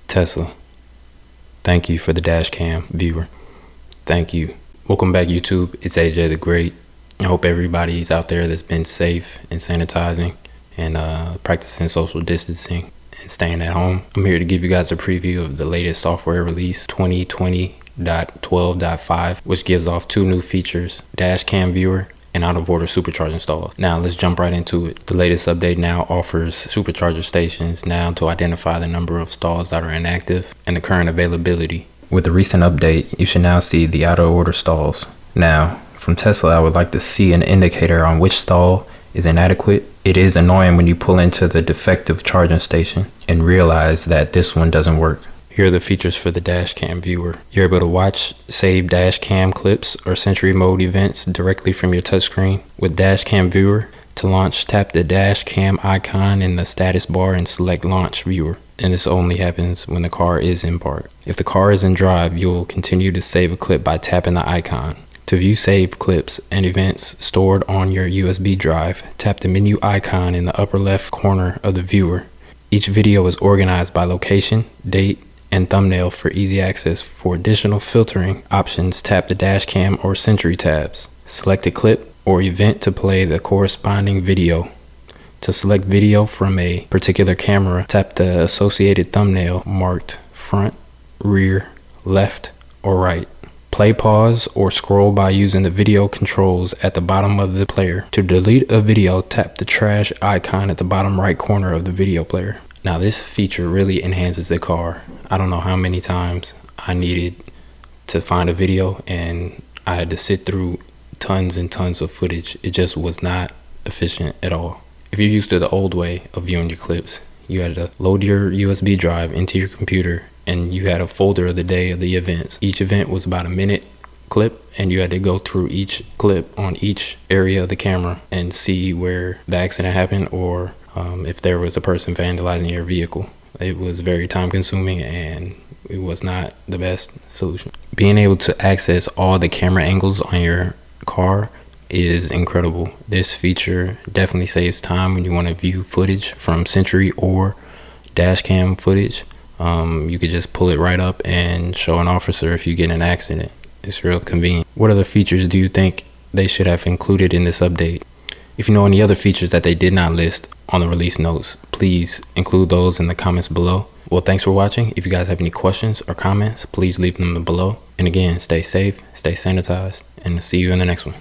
Tesla, thank you for the dash cam viewer. Thank you. Welcome back, YouTube. It's AJ the Great. I hope everybody's out there that's been safe and sanitizing and practicing social distancing and staying at home. I'm here to give you guys a preview of the latest software release 2020.12.5, which gives off two new features: dash cam viewer and out of order supercharging stalls. Now let's jump right into it. The latest update now offers supercharger stations now to identify the number of stalls that are inactive and the current availability. With the recent update, you should now see the out of order stalls. Now, from Tesla, I would like to see an indicator on which stall is inadequate. It is annoying when you pull into the defective charging station and realize that this one doesn't work. Here are the features for the dash cam viewer. You're able to watch saved dash cam clips or Sentry mode events directly from your touchscreen. With dash cam viewer, to launch, tap the dash cam icon in the status bar and select launch viewer. And this only happens when the car is in park. If the car is in drive, you'll continue to save a clip by tapping the icon. To view saved clips and events stored on your USB drive, tap the menu icon in the upper left corner of the viewer. Each video is organized by location, date, and thumbnail for easy access. For additional filtering options, tap the dash cam or Sentry tabs. Select a clip or event to play the corresponding video. To select video from a particular camera, tap the associated thumbnail marked front, rear, left, or right. Play, pause, or scroll by using the video controls at the bottom of the player. To delete a video, tap the trash icon at the bottom right corner of the video player. Now this feature really enhances the car. I don't know how many times I needed to find a video and I had to sit through tons and tons of footage. It just was not efficient at all. If you're used to the old way of viewing your clips, you had to load your USB drive into your computer and you had a folder of the day of the events. Each event was about a minute clip and you had to go through each clip on each area of the camera and see where the accident happened or if there was a person vandalizing your vehicle. It was very time consuming and it was not the best solution. Being able to access all the camera angles on your car is incredible. This feature definitely saves time when you want to view footage from Sentry or dash cam footage. You could just pull it right up and show an officer if you get in an accident. It's real convenient. What other features do you think they should have included in this update? If you know any other features that they did not list on the release notes, please include those in the comments below. Well, thanks for watching. If you guys have any questions or comments, please leave them below. And again, stay safe, stay sanitized, and see you in the next one.